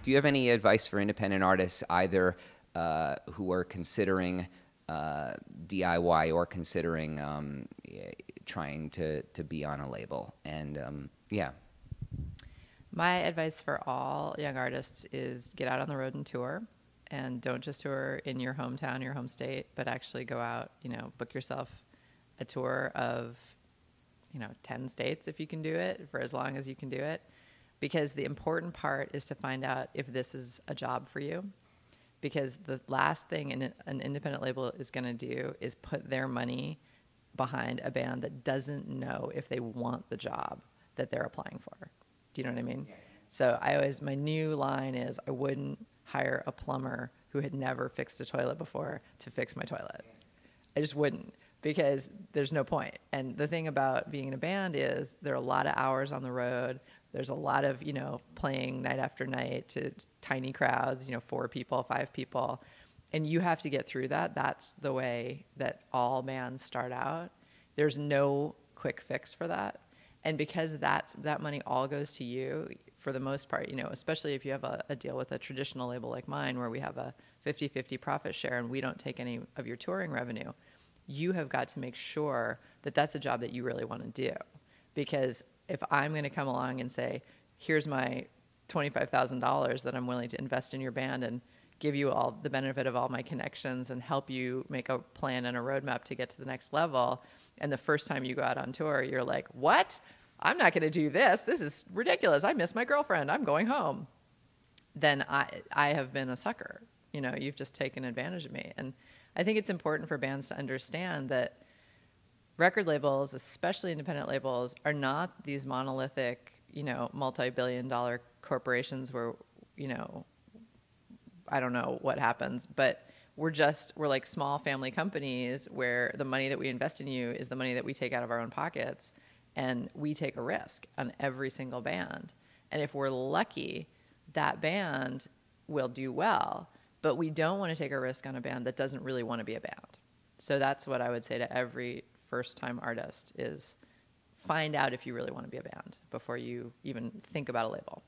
Do you have any advice for independent artists, either who are considering DIY or considering trying to be on a label? And yeah. My advice for all young artists is get out on the road and tour. And don't just tour in your hometown, your home state, but actually go out, book yourself a tour of, 10 states if you can do it, for as long as you can do it. Because the important part is to find out if this is a job for you. Because the last thing an independent label is going to do is put their money behind a band that doesn't know if they want the job that they're applying for. Do you know what I mean? Yeah. So my new line is, I wouldn't hire a plumber who had never fixed a toilet before to fix my toilet. I just wouldn't, because there's no point. And the thing about being in a band is there are a lot of hours on the road. There's a lot of, playing night after night to tiny crowds, 4 people, 5 people. And you have to get through that. That's the way that all bands start out. There's no quick fix for that. And because that money all goes to you, for the most part, especially if you have a deal with a traditional label like mine, where we have a 50-50 profit share and we don't take any of your touring revenue, you have got to make sure that that's a job that you really want to do. Because if I'm going to come along and say, here's my $25,000 that I'm willing to invest in your band and give you all the benefit of all my connections and help you make a plan and a roadmap to get to the next level, and the first time you go out on tour, you're like, what? I'm not going to do this. This is ridiculous. I miss my girlfriend. I'm going home. Then I have been a sucker. You've just taken advantage of me. And I think it's important for bands to understand that record labels, especially independent labels, are not these monolithic, multi-billion-dollar corporations where, I don't know what happens, but we're like small family companies where the money that we invest in you is the money that we take out of our own pockets. And we take a risk on every single band. And if we're lucky, that band will do well. But we don't want to take a risk on a band that doesn't really want to be a band. So that's what I would say to every first-time artist is find out if you really want to be a band before you even think about a label.